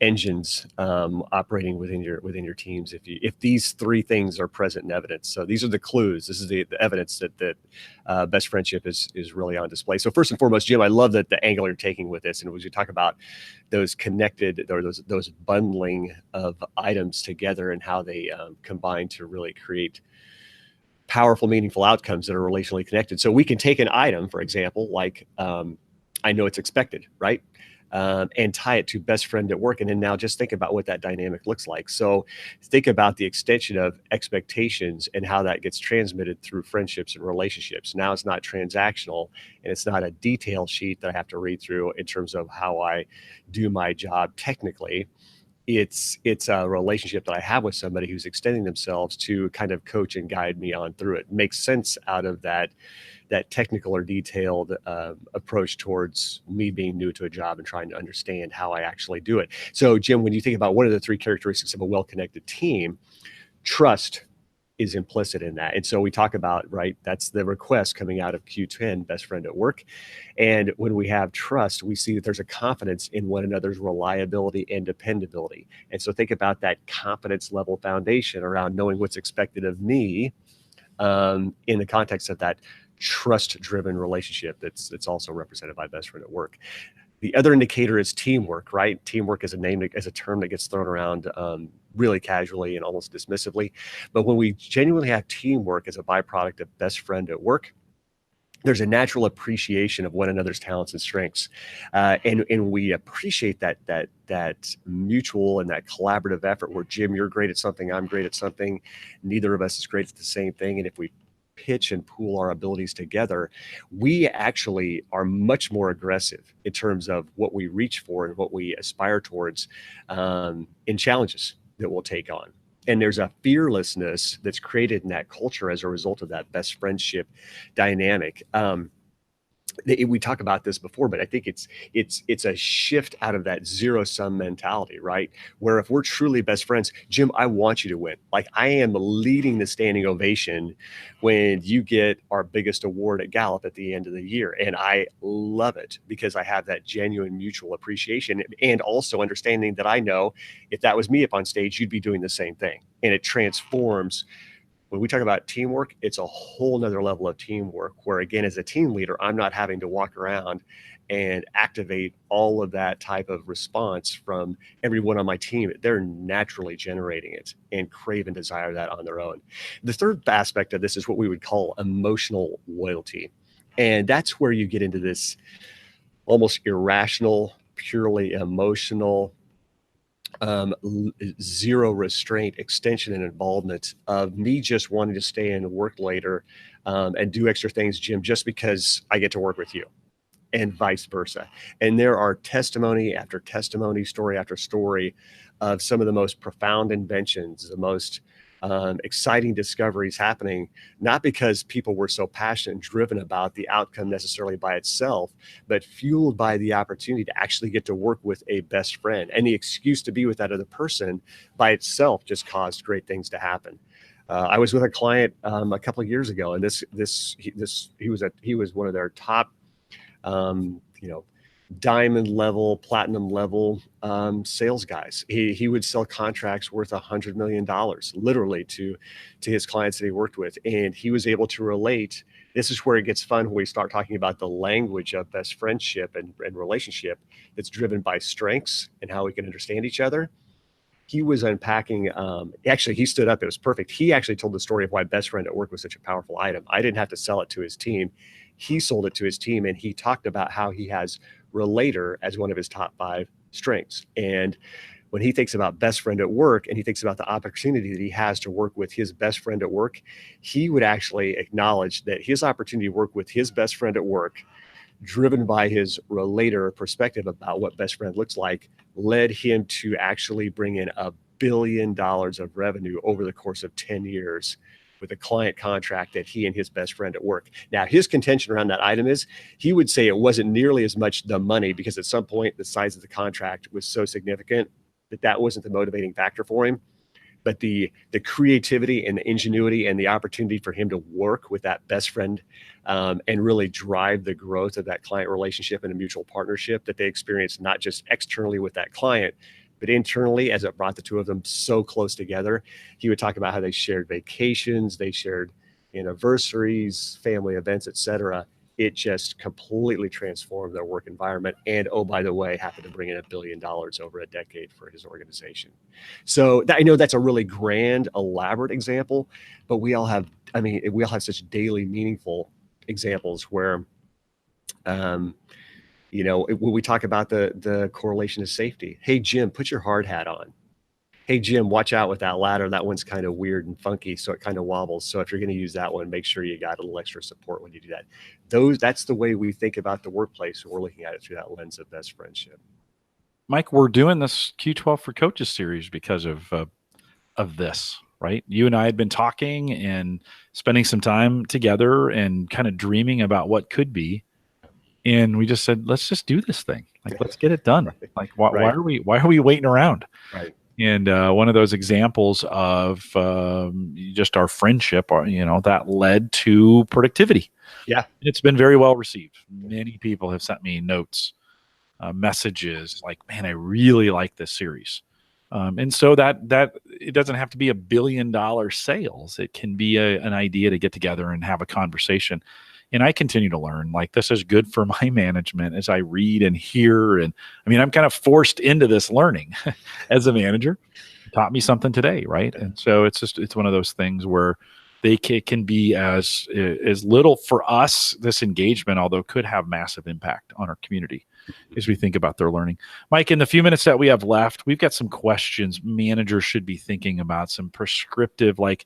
engines operating within your teams. If these 3 things are present in evidence, so these are the clues. This is the evidence that best friendship is really on display. So first and foremost, Jim, I love that the angle you're taking with this, and as you talk about those connected or those bundling of items together and how they combine to really create powerful, meaningful outcomes that are relationally connected. So we can take an item, for example, like I know it's expected, right? And tie it to best friend at work. And then now just think about what that dynamic looks like. So think about the extension of expectations and how that gets transmitted through friendships and relationships. Now it's not transactional, and it's not a detail sheet that I have to read through in terms of how I do my job technically. It's a relationship that I have with somebody who's extending themselves to kind of coach and guide me on through it. Makes sense out of that technical or detailed approach towards me being new to a job and trying to understand how I actually do it. So, Jim, when you think about what are the 3 characteristics of a well-connected team, trust is implicit in that. And so we talk about, right, that's the request coming out of Q10, best friend at work. And when we have trust, we see that there's a confidence in one another's reliability and dependability. And so think about that confidence level foundation around knowing what's expected of me in the context of that trust-driven relationship that's also represented by best friend at work. The other indicator is teamwork, right? Teamwork is a term that gets thrown around really casually and almost dismissively. But when we genuinely have teamwork as a byproduct of best friend at work, there's a natural appreciation of one another's talents and strengths, and we appreciate that mutual and that collaborative effort where, Jim, you're great at something, I'm great at something, neither of us is great at the same thing, and if we pitch and pool our abilities together, we actually are much more aggressive in terms of what we reach for and what we aspire towards in challenges that we'll take on. And there's a fearlessness that's created in that culture as a result of that best friendship dynamic. We talk about this before, but I think it's a shift out of that zero-sum mentality, right? Where if we're truly best friends, Jim, I want you to win. Like, I am leading the standing ovation when you get our biggest award at Gallup at the end of the year. And I love it because I have that genuine mutual appreciation, and also understanding that I know if that was me up on stage, you'd be doing the same thing. And it transforms. When we talk about teamwork, it's a whole nother level of teamwork where, again, as a team leader, I'm not having to walk around and activate all of that type of response from everyone on my team. They're naturally generating it and crave and desire that on their own. The third aspect of this is what we would call emotional loyalty. And that's where you get into this almost irrational, purely emotional, zero restraint extension and involvement of me just wanting to stay and work later and do extra things, Jim, just because I get to work with you, and vice versa. And there are testimony after testimony, story after story of some of the most profound inventions, the most exciting discoveries happening, not because people were so passionate and driven about the outcome necessarily by itself, but fueled by the opportunity to actually get to work with a best friend. And the excuse to be with that other person by itself just caused great things to happen. I was with a client a couple of years ago, and he was one of their top, diamond level, platinum level sales guys. He would sell contracts worth $100 million, literally, to his clients that he worked with. And he was able to relate. This is where it gets fun when we start talking about the language of best friendship and relationship that's driven by strengths and how we can understand each other. He was unpacking, actually, he stood up. It was perfect. He actually told the story of why best friend at work was such a powerful item. I didn't have to sell it to his team. He sold it to his team, and he talked about how he has relator as one of his top 5 strengths. And when he thinks about best friend at work, and he thinks about the opportunity that he has to work with his best friend at work, he would actually acknowledge that his opportunity to work with his best friend at work, driven by his relator perspective about what best friend looks like, led him to actually bring in $1 billion of revenue over the course of 10 years with a client contract that he and his best friend at work. Now, his contention around that item is he would say it wasn't nearly as much the money, because at some point the size of the contract was so significant that wasn't the motivating factor for him. But the creativity and the ingenuity and the opportunity for him to work with that best friend and really drive the growth of that client relationship and a mutual partnership that they experienced, not just externally with that client, but internally, as it brought the two of them so close together. He would talk about how they shared vacations, they shared anniversaries, family events, etc. It just completely transformed their work environment. And, oh, by the way, happened to bring in $1 billion over a decade for his organization. So I know that's a really grand, elaborate example, but we all have such daily meaningful examples where, when we talk about the correlation of safety. Hey, Jim, put your hard hat on. Hey, Jim, watch out with that ladder. That one's kind of weird and funky, so it kind of wobbles. So if you're going to use that one, make sure you got a little extra support when you do that. That's the way we think about the workplace. We're looking at it through that lens of best friendship. Mike, we're doing this Q12 for Coaches series because of this, right? You and I had been talking and spending some time together and kind of dreaming about what could be. And we just said, let's just do this thing. Like, let's get it done. Right. Like, why are we waiting around? Right. And one of those examples of just our friendship, that led to productivity. Yeah. It's been very well received. Many people have sent me notes, messages like, man, I really like this series. And so that it doesn't have to be $1 billion sales. It can be an idea to get together and have a conversation. And I continue to learn. Like, this is good for my management as I read and hear. And I mean, I'm kind of forced into this learning as a manager. It taught me something today, right? And so it's one of those things where they can be as little for us, this engagement, although could have massive impact on our community as we think about their learning. Mike, in the few minutes that we have left, we've got some questions managers should be thinking about, some prescriptive, like,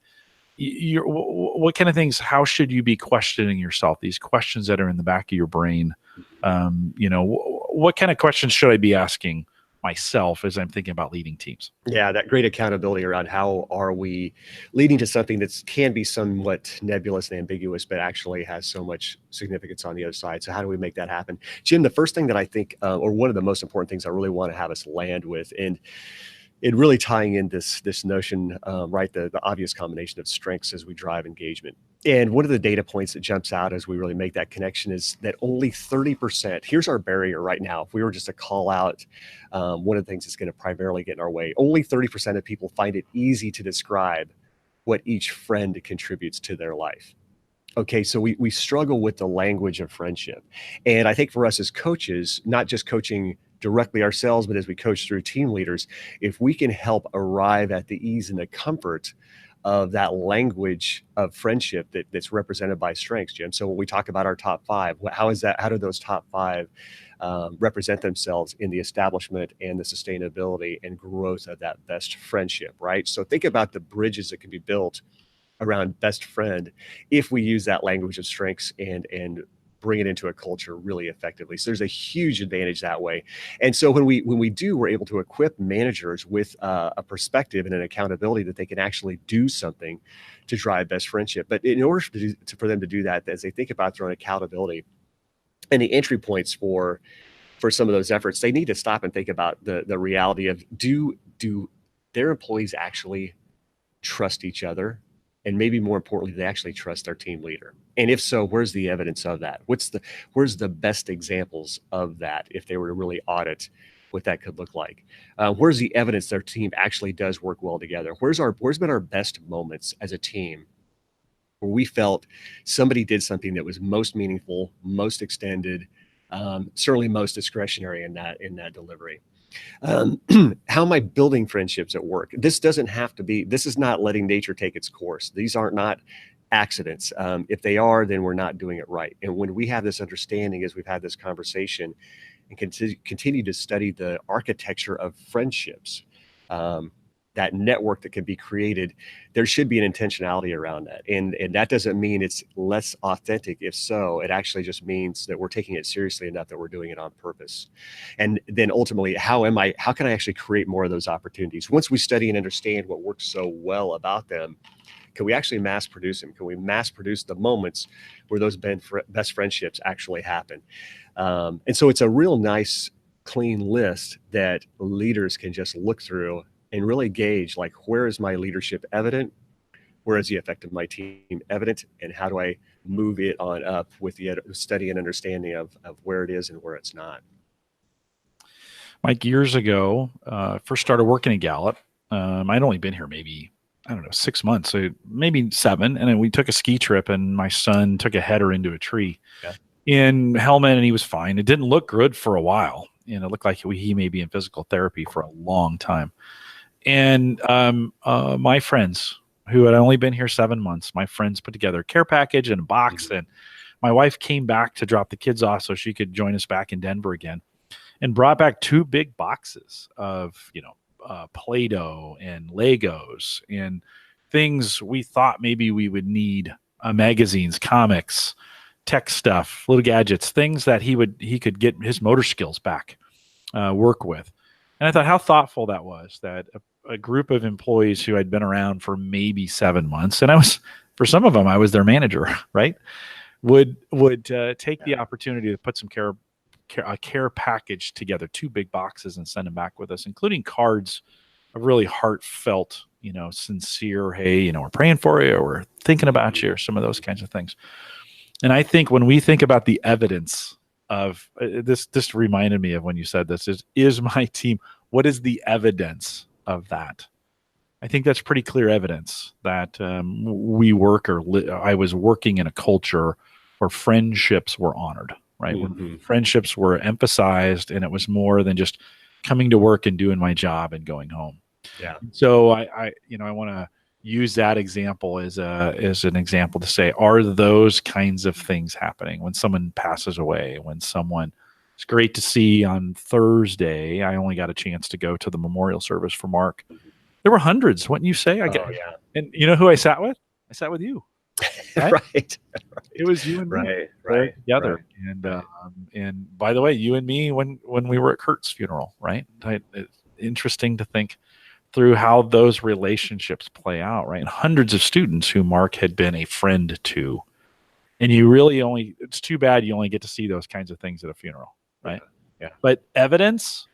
what kind of things, how should you be questioning yourself? These questions that are in the back of your brain, what kind of questions should I be asking myself as I'm thinking about leading teams? Yeah, that great accountability around how are we leading to something that can be somewhat nebulous and ambiguous, but actually has so much significance on the other side. So how do we make that happen? Jim, the first thing that I think, or one of the most important things I really want to have us land with, and it really tying in this notion, right, the obvious combination of strengths as we drive engagement. And one of the data points that jumps out as we really make that connection is that only 30%, here's our barrier right now. If we were just to call out one of the things that's going to primarily get in our way, only 30% of people find it easy to describe what each friend contributes to their life. Okay, so we struggle with the language of friendship. And I think for us as coaches, not just coaching directly ourselves, but as we coach through team leaders, if we can help arrive at the ease and the comfort of that language of friendship that's represented by strengths, Jim. So when we talk about our top five, how do those top five represent themselves in the establishment and the sustainability and growth of that best friendship, right? So think about the bridges that can be built around best friend if we use that language of strengths and bring it into a culture really effectively. So there's a huge advantage that way. And so when we do, we're able to equip managers with a perspective and an accountability that they can actually do something to drive best friendship. But in order for them to do that, as they think about their own accountability and the entry points for some of those efforts, they need to stop and think about the reality of do their employees actually trust each other? And maybe more importantly, they actually trust their team leader. And if so, where's the evidence of that? Where's the best examples of that if they were to really audit what that could look like? Where's the evidence their team actually does work well together? Where's been our best moments as a team where we felt somebody did something that was most meaningful, most extended, certainly most discretionary in that delivery? How am I building friendships at work? This is not letting nature take its course. These are not accidents. If they are, then we're not doing it right. And when we have this understanding, as we've had this conversation and continue to study the architecture of friendships, that network that can be created, there should be an intentionality around that. And that doesn't mean it's less authentic. If so, it actually just means that we're taking it seriously enough that we're doing it on purpose. And then ultimately, how can I actually create more of those opportunities? Once we study and understand what works so well about them, can we actually mass produce them? Can we mass produce the moments where those best friendships actually happen? And so it's a real nice, clean list that leaders can just look through and really gauge, like, where is my leadership evident? Where is the effect of my team evident? And how do I move it on up with the study and understanding of where it is and where it's not? Mike, years ago, first started working at Gallup. I'd only been here maybe, 6 months, so maybe 7. And then we took a ski trip and my son took a header into a tree in helmet and he was fine. It didn't look good for a while. And it looked like he may be in physical therapy for a long time. And my friends who had only been here 7 months, my friends put together a care package and a box. And my wife came back to drop the kids off so she could join us back in Denver again and brought back 2 big boxes of, Play-Doh and Legos and things we thought maybe we would need, magazines, comics, tech stuff, little gadgets, things that he could get his motor skills back, work with. And I thought how thoughtful that was, that a group of employees who had been around for maybe 7 months, and for some of them, I was their manager, right? Would take the opportunity to put some care package together, 2 big boxes, and send them back with us, including cards of really heartfelt, sincere, hey, we're praying for you, or we're thinking about you, or some of those kinds of things. And I think when we think about the evidence of this reminded me of when you said this is my team. What is the evidence of that? I think that's pretty clear evidence that I was working in a culture where friendships were honored, right? Mm-hmm. Where friendships were emphasized, and it was more than just coming to work and doing my job and going home. Yeah. So I want to use that example as an example to say, are those kinds of things happening when someone passes away, when someone, it's great to see on Thursday, I only got a chance to go to the memorial service for Mark. There were hundreds, wouldn't you say? Yeah. And you know who I sat with? I sat with you. Right? Right. It was you and me there Right. together. And by the way, you and me when we were at Kurt's funeral, right? It's interesting to think through how those relationships play out, right? And hundreds of students who Mark had been a friend to. And you really it's too bad you only get to see those kinds of things at a funeral, right? Yeah. But evidence,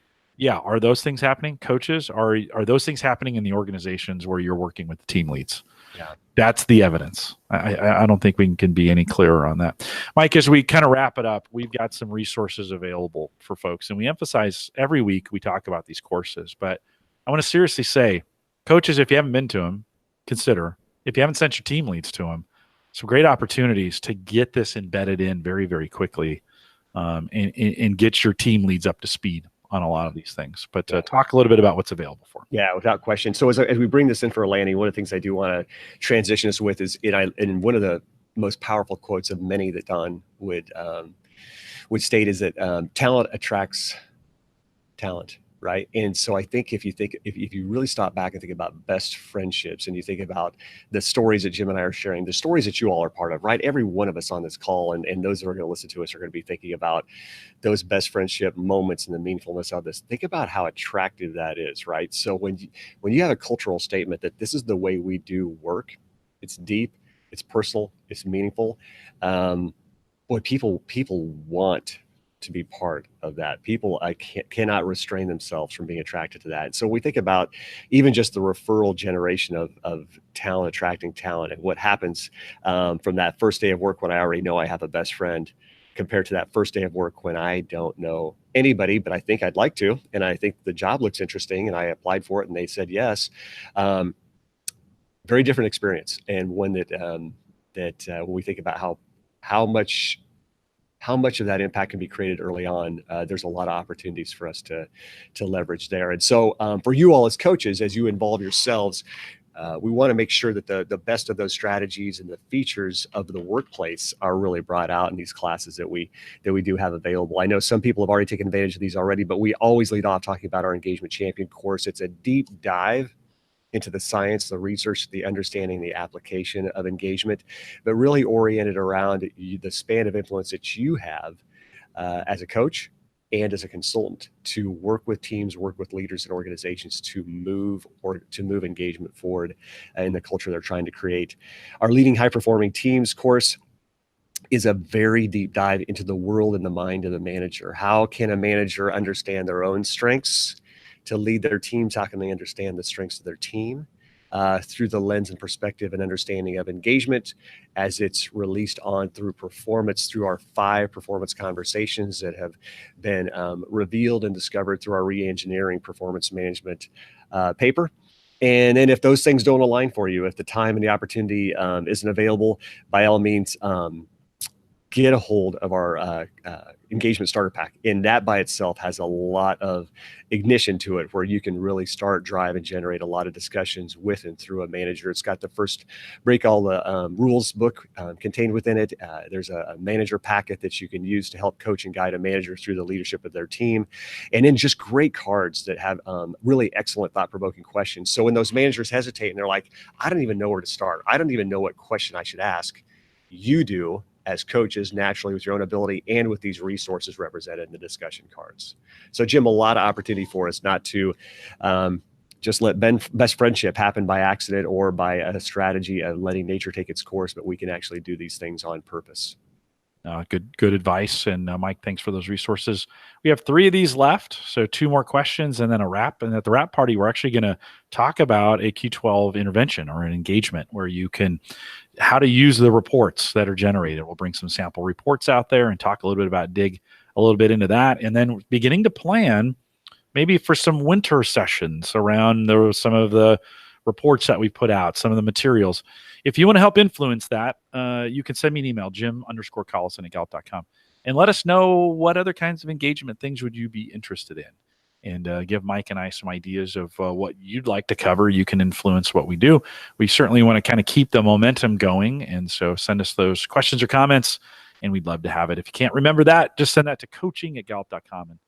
are those things happening? Coaches, are those things happening in the organizations where you're working with the team leads? Yeah. That's the evidence. I don't think we can be any clearer on that. Mike, as we kind of wrap it up, we've got some resources available for folks. And we emphasize every week we talk about these courses. But I want to seriously say, coaches, if you haven't been to them, consider. If you haven't sent your team leads to them, some great opportunities to get this embedded in very, very quickly and get your team leads up to speed on a lot of these things. But talk a little bit about what's available for them. Yeah, without question. So as we bring this in for a landing, one of the things I do want to transition us with is in one of the most powerful quotes of many that Don would state is that talent attracts talent, right? And so I think if you really stop back and think about best friendships, and you think about the stories that Jim and I are sharing, the stories that you all are part of, right? Every one of us on this call and those that are going to listen to us are going to be thinking about those best friendship moments and the meaningfulness of this. Think about how attractive that is, right? So when you have a cultural statement that this is the way we do work, it's deep, it's personal, it's meaningful. Boy, people want to be part of that. People cannot restrain themselves from being attracted to that. And so we think about even just the referral generation of talent, attracting talent, and what happens from that first day of work when I already know I have a best friend, compared to that first day of work when I don't know anybody, but I think I'd like to, and I think the job looks interesting, and I applied for it, and they said yes. Very different experience, and one that when we think about how much of that impact can be created early on, there's a lot of opportunities for us to leverage there. And so for you all as coaches, as you involve yourselves, we want to make sure that the best of those strategies and the features of the workplace are really brought out in these classes that we do have available. I know some people have already taken advantage of these already, but we always lead off talking about our Engagement Champion course. It's a deep dive into the science, the research, the understanding, the application of engagement, but really oriented around the span of influence that you have as a coach and as a consultant to work with teams, work with leaders and organizations to move engagement forward in the culture they're trying to create. Our Leading High Performing Teams course is a very deep dive into the world and the mind of the manager. How can a manager understand their own strengths to lead their teams? How can they understand the strengths of their team through the lens and perspective and understanding of engagement as it's released on through performance, through our 5 performance conversations that have been revealed and discovered through our re-engineering performance management paper. And then if those things don't align for you, if the time and the opportunity isn't available, by all means, get a hold of our engagement starter pack. And that by itself has a lot of ignition to it where you can really start, drive, and generate a lot of discussions with and through a manager. It's got the first Break All the Rules book contained within it. There's a manager packet that you can use to help coach and guide a manager through the leadership of their team. And then just great cards that have really excellent thought-provoking questions. So when those managers hesitate and they're like, I don't even know where to start, I don't even know what question I should ask, you do as coaches naturally with your own ability and with these resources represented in the discussion cards. So Jim, a lot of opportunity for us not to just let best friendship happen by accident or by a strategy of letting nature take its course, but we can actually do these things on purpose. Good advice. And Mike, thanks for those resources. We have 3 of these left. So 2 more questions and then a wrap. And at the wrap party, we're actually going to talk about a Q12 intervention or an engagement where you can, how to use the reports that are generated. We'll bring some sample reports out there and talk a little bit about, dig a little bit into that. And then beginning to plan maybe for some winter sessions around some of the reports that we put out, some of the materials. If you want to help influence that, you can send me an email, jim_collison@gallup.com, and let us know what other kinds of engagement things would you be interested in. And give Mike and I some ideas of what you'd like to cover. You can influence what we do. We certainly want to kind of keep the momentum going. And so send us those questions or comments, and we'd love to have it. If you can't remember that, just send that to coaching@gallup.com and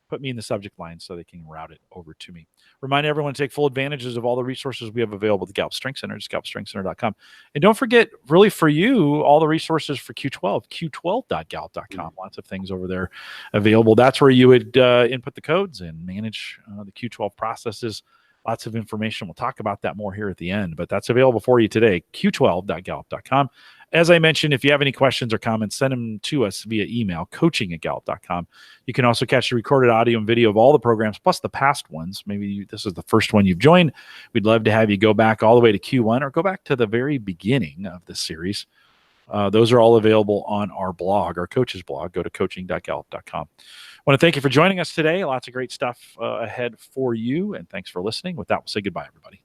put me in the subject line so they can route it over to me. Remind everyone to take full advantages of all the resources we have available at the Gallup Strength Center, GallupStrengthsCenter.com. And don't forget, really for you, all the resources for Q12, Q12.gallup.com. Lots of things over there available. That's where you would input the codes and manage the Q12 processes. Lots of information. We'll talk about that more here at the end, but that's available for you today, Q12.gallup.com. As I mentioned, if you have any questions or comments, send them to us via email, coaching@gallup.com. You can also catch the recorded audio and video of all the programs, plus the past ones. Maybe this is the first one you've joined. We'd love to have you go back all the way to Q1 or go back to the very beginning of the series. Those are all available on our blog, our coaches blog. Go to coaching.gallup.com. I want to thank you for joining us today. Lots of great stuff ahead for you, and thanks for listening. With that, we'll say goodbye, everybody.